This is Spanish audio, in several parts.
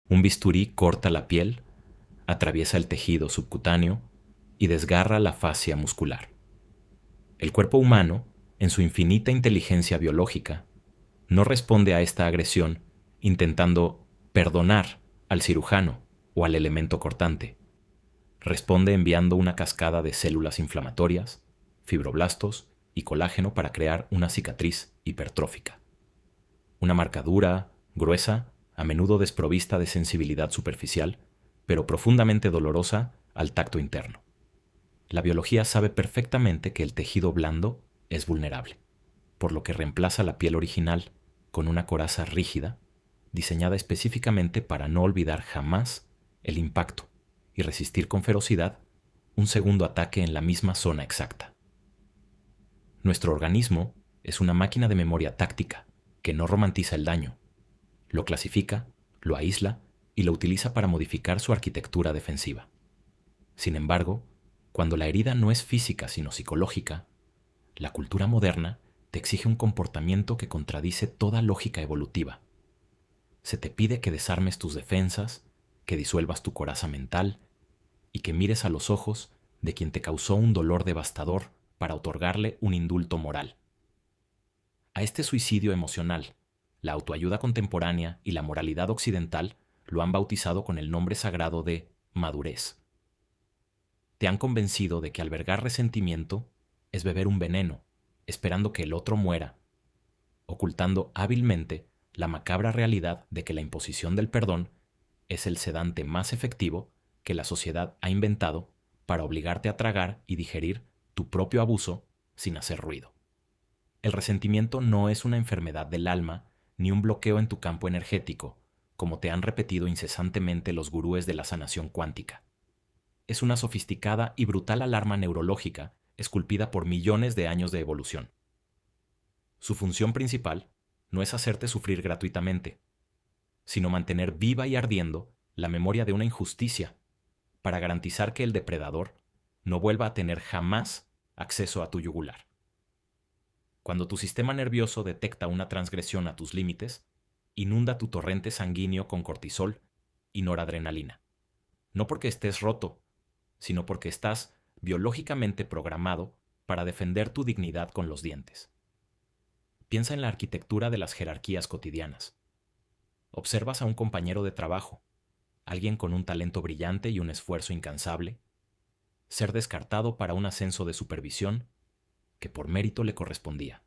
Un bisturí corta la piel, atraviesa el tejido subcutáneo y desgarra la fascia muscular. El cuerpo humano, en su infinita inteligencia biológica, no responde a esta agresión intentando perdonar al cirujano o al elemento cortante. Responde enviando una cascada de células inflamatorias, fibroblastos y colágeno para crear una cicatriz hipertrófica. Una marcadura, gruesa, a menudo desprovista de sensibilidad superficial, pero profundamente dolorosa al tacto interno. La biología sabe perfectamente que el tejido blando es vulnerable, por lo que reemplaza la piel original con una coraza rígida, diseñada específicamente para no olvidar jamás el impacto y resistir con ferocidad un segundo ataque en la misma zona exacta. Nuestro organismo es una máquina de memoria táctica que no romantiza el daño, lo clasifica, lo aísla y lo utiliza para modificar su arquitectura defensiva. Sin embargo, cuando la herida no es física sino psicológica, la cultura moderna te exige un comportamiento que contradice toda lógica evolutiva. Se te pide que desarmes tus defensas, que disuelvas tu coraza mental y que mires a los ojos de quien te causó un dolor devastador para otorgarle un indulto moral. A este suicidio emocional, la autoayuda contemporánea y la moralidad occidental lo han bautizado con el nombre sagrado de madurez. Te han convencido de que albergar resentimiento es beber un veneno, esperando que el otro muera, ocultando hábilmente la macabra realidad de que la imposición del perdón es el sedante más efectivo que la sociedad ha inventado para obligarte a tragar y digerir tu propio abuso sin hacer ruido. El resentimiento no es una enfermedad del alma ni un bloqueo en tu campo energético, como te han repetido incesantemente los gurúes de la sanación cuántica. Es una sofisticada y brutal alarma neurológica esculpida por millones de años de evolución. Su función principal no es hacerte sufrir gratuitamente, sino mantener viva y ardiendo la memoria de una injusticia para garantizar que el depredador no vuelva a tener jamás acceso a tu yugular. Cuando tu sistema nervioso detecta una transgresión a tus límites, inunda tu torrente sanguíneo con cortisol y noradrenalina. No porque estés roto, sino porque estás biológicamente programado para defender tu dignidad con los dientes. Piensa en la arquitectura de las jerarquías cotidianas. Observas a un compañero de trabajo, alguien con un talento brillante y un esfuerzo incansable, ser descartado para un ascenso de supervisión que por mérito le correspondía.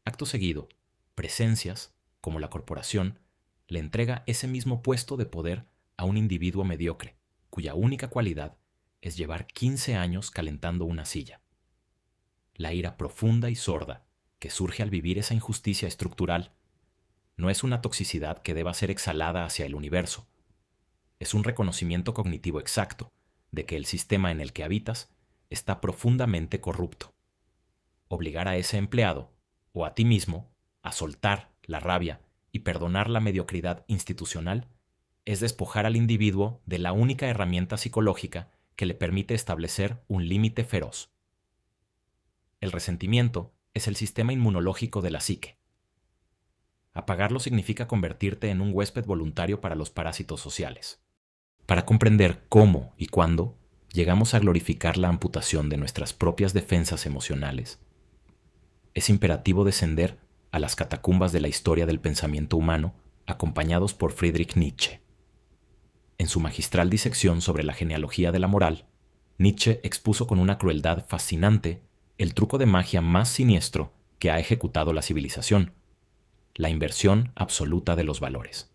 Acto seguido, Presencias, como la corporación, le entrega ese mismo puesto de poder a un individuo mediocre, cuya única cualidad es llevar 15 años calentando una silla. La ira profunda y sorda que surge al vivir esa injusticia estructural no es una toxicidad que deba ser exhalada hacia el universo. Es un reconocimiento cognitivo exacto de que el sistema en el que habitas está profundamente corrupto. Obligar a ese empleado, o a ti mismo, a soltar la rabia y perdonar la mediocridad institucional es despojar al individuo de la única herramienta psicológica que le permite establecer un límite feroz. El resentimiento es el sistema inmunológico de la psique. Apagarlo significa convertirte en un huésped voluntario para los parásitos sociales. Para comprender cómo y cuándo llegamos a glorificar la amputación de nuestras propias defensas emocionales, es imperativo descender a las catacumbas de la historia del pensamiento humano, acompañados por Friedrich Nietzsche. En su magistral disección sobre la genealogía de la moral, Nietzsche expuso con una crueldad fascinante el truco de magia más siniestro que ha ejecutado la civilización: la inversión absoluta de los valores.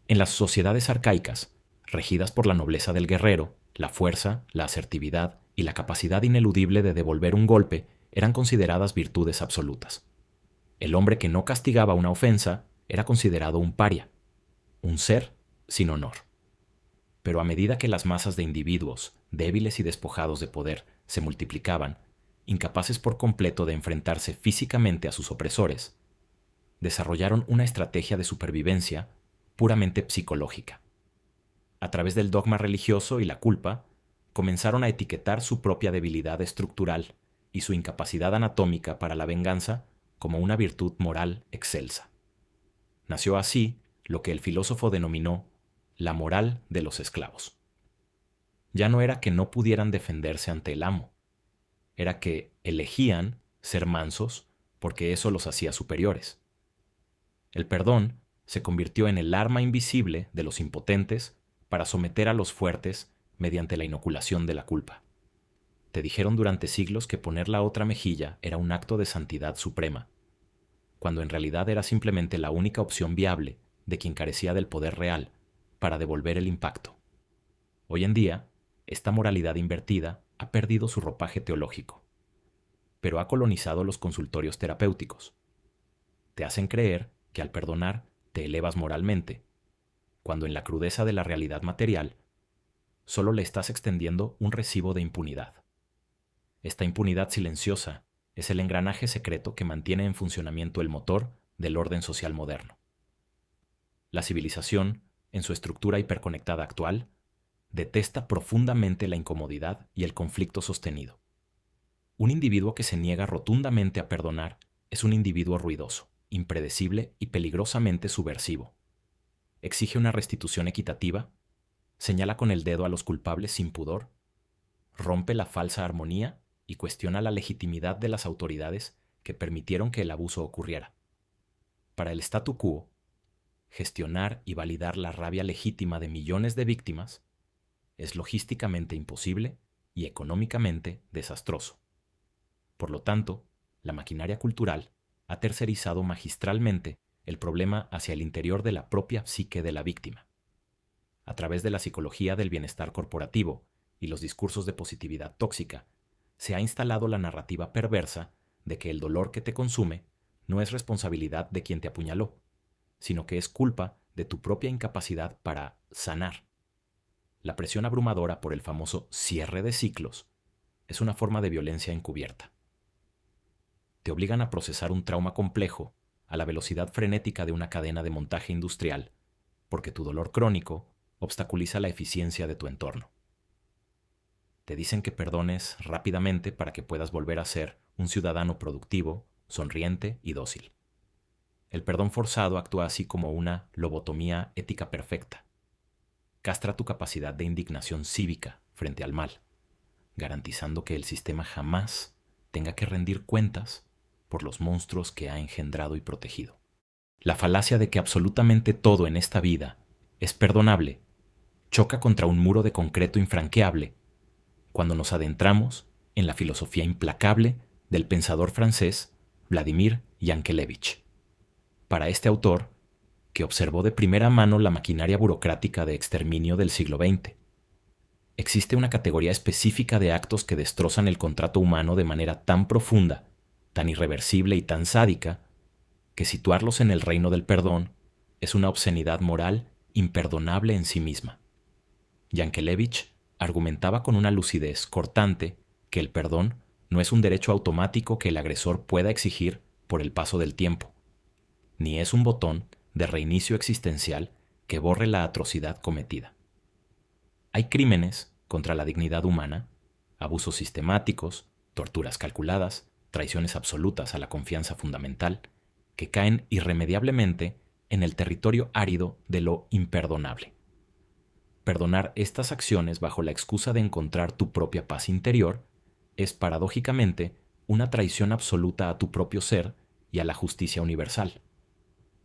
En las sociedades arcaicas, regidas por la nobleza del guerrero, la fuerza, la asertividad y la capacidad ineludible de devolver un golpe eran consideradas virtudes absolutas. El hombre que no castigaba una ofensa era considerado un paria, un ser sin honor. Pero a medida que las masas de individuos, débiles y despojados de poder, se multiplicaban, incapaces por completo de enfrentarse físicamente a sus opresores, desarrollaron una estrategia de supervivencia puramente psicológica. A través del dogma religioso y la culpa, comenzaron a etiquetar su propia debilidad estructural y su incapacidad anatómica para la venganza como una virtud moral excelsa. Nació así lo que el filósofo denominó la moral de los esclavos. Ya no era que no pudieran defenderse ante el amo, era que elegían ser mansos porque eso los hacía superiores. El perdón se convirtió en el arma invisible de los impotentes para someter a los fuertes mediante la inoculación de la culpa. Te dijeron durante siglos que poner la otra mejilla era un acto de santidad suprema, cuando en realidad era simplemente la única opción viable de quien carecía del poder real para devolver el impacto. Hoy en día, esta moralidad invertida ha perdido su ropaje teológico, pero ha colonizado los consultorios terapéuticos. Te hacen creer que al perdonar te elevas moralmente, cuando en la crudeza de la realidad material solo le estás extendiendo un recibo de impunidad. Esta impunidad silenciosa es el engranaje secreto que mantiene en funcionamiento el motor del orden social moderno. La civilización, en su estructura hiperconectada actual, detesta profundamente la incomodidad y el conflicto sostenido. Un individuo que se niega rotundamente a perdonar es un individuo ruidoso, impredecible y peligrosamente subversivo. Exige una restitución equitativa, señala con el dedo a los culpables sin pudor, rompe la falsa armonía y cuestiona la legitimidad de las autoridades que permitieron que el abuso ocurriera. Para el statu quo, gestionar y validar la rabia legítima de millones de víctimas es logísticamente imposible y económicamente desastroso. Por lo tanto, la maquinaria cultural ha tercerizado magistralmente el problema hacia el interior de la propia psique de la víctima. A través de la psicología del bienestar corporativo y los discursos de positividad tóxica, se ha instalado la narrativa perversa de que el dolor que te consume no es responsabilidad de quien te apuñaló, sino que es culpa de tu propia incapacidad para sanar. La presión abrumadora por el famoso cierre de ciclos es una forma de violencia encubierta. Te obligan a procesar un trauma complejo a la velocidad frenética de una cadena de montaje industrial, porque tu dolor crónico obstaculiza la eficiencia de tu entorno. Te dicen que perdones rápidamente para que puedas volver a ser un ciudadano productivo, sonriente y dócil. El perdón forzado actúa así como una lobotomía ética perfecta. Castra tu capacidad de indignación cívica frente al mal, garantizando que el sistema jamás tenga que rendir cuentas por los monstruos que ha engendrado y protegido. La falacia de que absolutamente todo en esta vida es perdonable choca contra un muro de concreto infranqueable cuando nos adentramos en la filosofía implacable del pensador francés Vladimir Yankelevich. Para este autor, que observó de primera mano la maquinaria burocrática de exterminio del siglo XX, existe una categoría específica de actos que destrozan el contrato humano de manera tan profunda, tan irreversible y tan sádica, que situarlos en el reino del perdón es una obscenidad moral imperdonable en sí misma. Yankelevich argumentaba con una lucidez cortante que el perdón no es un derecho automático que el agresor pueda exigir por el paso del tiempo, ni es un botón de reinicio existencial que borre la atrocidad cometida. Hay crímenes contra la dignidad humana, abusos sistemáticos, torturas calculadas, traiciones absolutas a la confianza fundamental, que caen irremediablemente en el territorio árido de lo imperdonable. Perdonar estas acciones bajo la excusa de encontrar tu propia paz interior es paradójicamente una traición absoluta a tu propio ser y a la justicia universal.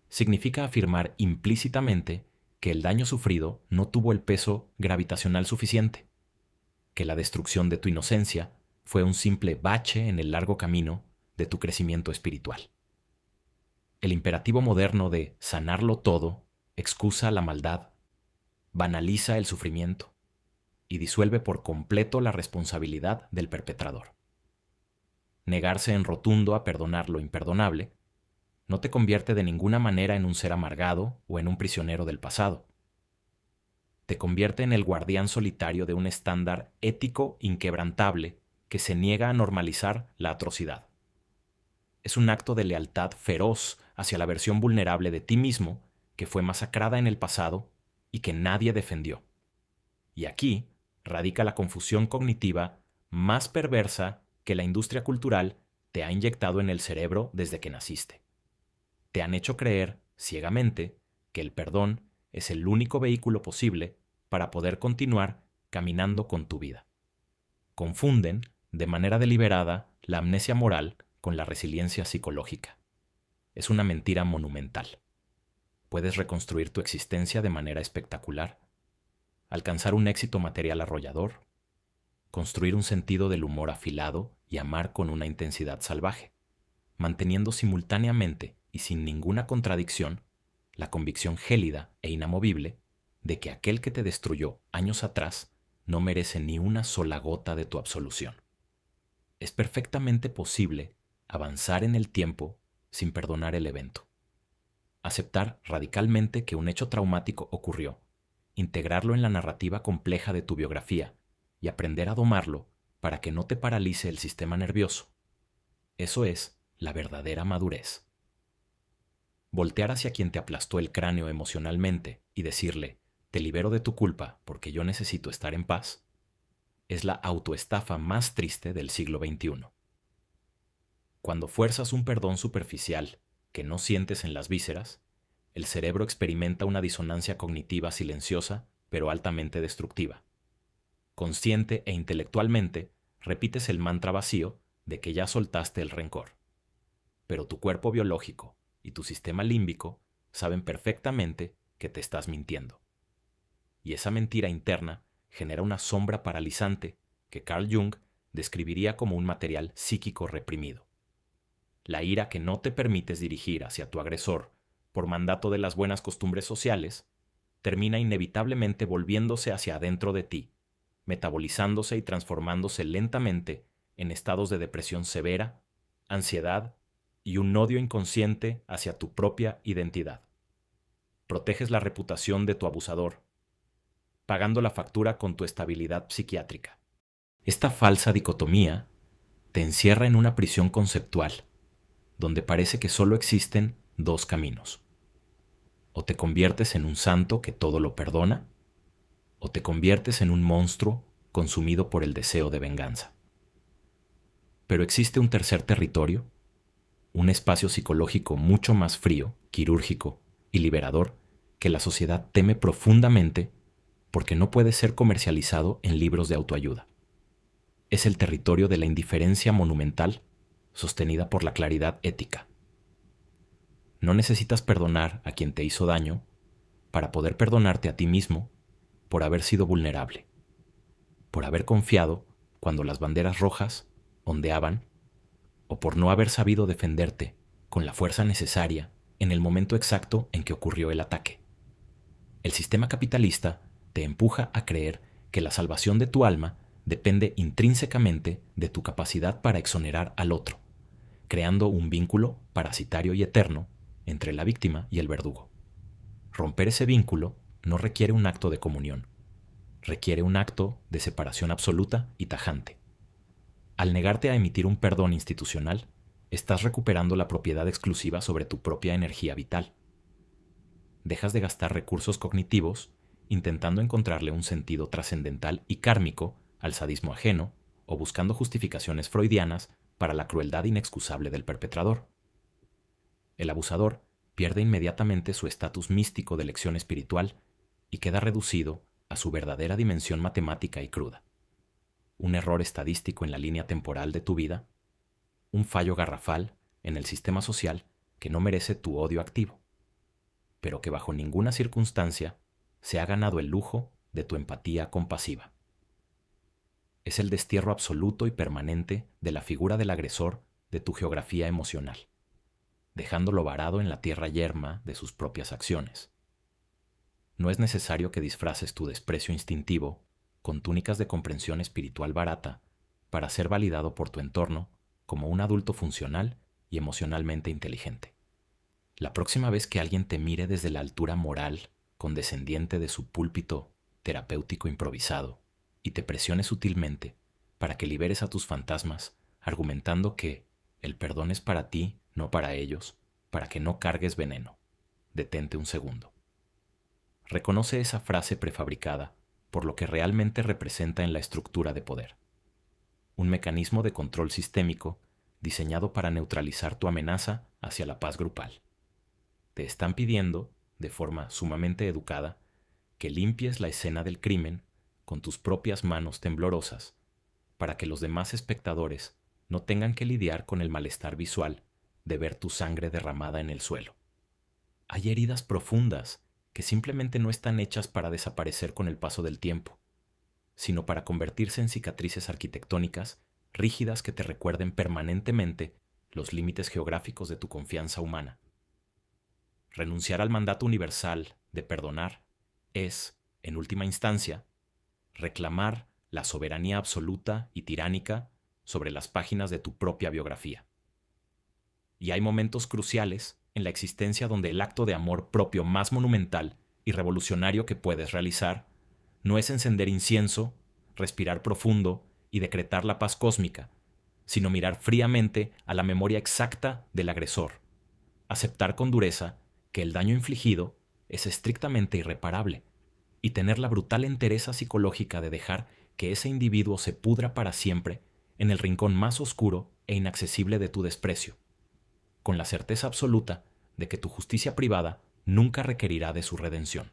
Significa afirmar implícitamente que el daño sufrido no tuvo el peso gravitacional suficiente, que la destrucción de tu inocencia fue un simple bache en el largo camino de tu crecimiento espiritual. El imperativo moderno de sanarlo todo excusa la maldad, banaliza el sufrimiento y disuelve por completo la responsabilidad del perpetrador. Negarse en rotundo a perdonar lo imperdonable no te convierte de ninguna manera en un ser amargado o en un prisionero del pasado. Te convierte en el guardián solitario de un estándar ético inquebrantable que se niega a normalizar la atrocidad. Es un acto de lealtad feroz hacia la versión vulnerable de ti mismo que fue masacrada en el pasado y que nadie defendió. Y aquí radica la confusión cognitiva más perversa que la industria cultural te ha inyectado en el cerebro desde que naciste. Te han hecho creer, ciegamente, que el perdón es el único vehículo posible para poder continuar caminando con tu vida. Confunden, de manera deliberada, la amnesia moral con la resiliencia psicológica. Es una mentira monumental. Puedes reconstruir tu existencia de manera espectacular, alcanzar un éxito material arrollador, construir un sentido del humor afilado y amar con una intensidad salvaje, manteniendo simultáneamente y sin ninguna contradicción la convicción gélida e inamovible de que aquel que te destruyó años atrás no merece ni una sola gota de tu absolución. Es perfectamente posible avanzar en el tiempo sin perdonar el evento. Aceptar radicalmente que un hecho traumático ocurrió, integrarlo en la narrativa compleja de tu biografía y aprender a domarlo para que no te paralice el sistema nervioso. Eso es la verdadera madurez. Voltear hacia quien te aplastó el cráneo emocionalmente y decirle, te libero de tu culpa porque yo necesito estar en paz, es la autoestafa más triste del siglo XXI. Cuando fuerzas un perdón superficial que no sientes en las vísceras, el cerebro experimenta una disonancia cognitiva silenciosa pero altamente destructiva. Consciente e intelectualmente, repites el mantra vacío de que ya soltaste el rencor. Pero tu cuerpo biológico y tu sistema límbico saben perfectamente que te estás mintiendo. Y esa mentira interna genera una sombra paralizante que Carl Jung describiría como un material psíquico reprimido. La ira que no te permites dirigir hacia tu agresor por mandato de las buenas costumbres sociales termina inevitablemente volviéndose hacia adentro de ti, metabolizándose y transformándose lentamente en estados de depresión severa, ansiedad y un odio inconsciente hacia tu propia identidad. Proteges la reputación de tu abusador, pagando la factura con tu estabilidad psiquiátrica. Esta falsa dicotomía te encierra en una prisión conceptual, donde parece que solo existen dos caminos. O te conviertes en un santo que todo lo perdona, o te conviertes en un monstruo consumido por el deseo de venganza. Pero existe un tercer territorio, un espacio psicológico mucho más frío, quirúrgico y liberador que la sociedad teme profundamente porque no puede ser comercializado en libros de autoayuda. Es el territorio de la indiferencia monumental sostenida por la claridad ética. No necesitas perdonar a quien te hizo daño para poder perdonarte a ti mismo por haber sido vulnerable, por haber confiado cuando las banderas rojas ondeaban o por no haber sabido defenderte con la fuerza necesaria en el momento exacto en que ocurrió el ataque. El sistema capitalista te empuja a creer que la salvación de tu alma depende intrínsecamente de tu capacidad para exonerar al otro, creando un vínculo parasitario y eterno entre la víctima y el verdugo. Romper ese vínculo no requiere un acto de comunión, requiere un acto de separación absoluta y tajante. Al negarte a emitir un perdón institucional, estás recuperando la propiedad exclusiva sobre tu propia energía vital. Dejas de gastar recursos cognitivos intentando encontrarle un sentido trascendental y kármico al sadismo ajeno o buscando justificaciones freudianas para la crueldad inexcusable del perpetrador. El abusador pierde inmediatamente su estatus místico de lección espiritual y queda reducido a su verdadera dimensión matemática y cruda. Un error estadístico en la línea temporal de tu vida, un fallo garrafal en el sistema social que no merece tu odio activo, pero que bajo ninguna circunstancia se ha ganado el lujo de tu empatía compasiva. Es el destierro absoluto y permanente de la figura del agresor de tu geografía emocional, dejándolo varado en la tierra yerma de sus propias acciones. No es necesario que disfraces tu desprecio instintivo con túnicas de comprensión espiritual barata para ser validado por tu entorno como un adulto funcional y emocionalmente inteligente. La próxima vez que alguien te mire desde la altura moral condescendiente de su púlpito terapéutico improvisado y te presione sutilmente para que liberes a tus fantasmas, argumentando que el perdón es para ti, no para ellos, para que no cargues veneno. Detente un segundo. Reconoce esa frase prefabricada por lo que realmente representa en la estructura de poder. Un mecanismo de control sistémico diseñado para neutralizar tu amenaza hacia la paz grupal. Te están pidiendo de forma sumamente educada, que limpies la escena del crimen con tus propias manos temblorosas, para que los demás espectadores no tengan que lidiar con el malestar visual de ver tu sangre derramada en el suelo. Hay heridas profundas que simplemente no están hechas para desaparecer con el paso del tiempo, sino para convertirse en cicatrices arquitectónicas rígidas que te recuerden permanentemente los límites geográficos de tu confianza humana. Renunciar al mandato universal de perdonar es, en última instancia, reclamar la soberanía absoluta y tiránica sobre las páginas de tu propia biografía. Y hay momentos cruciales en la existencia donde el acto de amor propio más monumental y revolucionario que puedes realizar no es encender incienso, respirar profundo y decretar la paz cósmica, sino mirar fríamente a la memoria exacta del agresor, aceptar con dureza que el daño infligido es estrictamente irreparable y tener la brutal entereza psicológica de dejar que ese individuo se pudra para siempre en el rincón más oscuro e inaccesible de tu desprecio, con la certeza absoluta de que tu justicia privada nunca requerirá de su redención.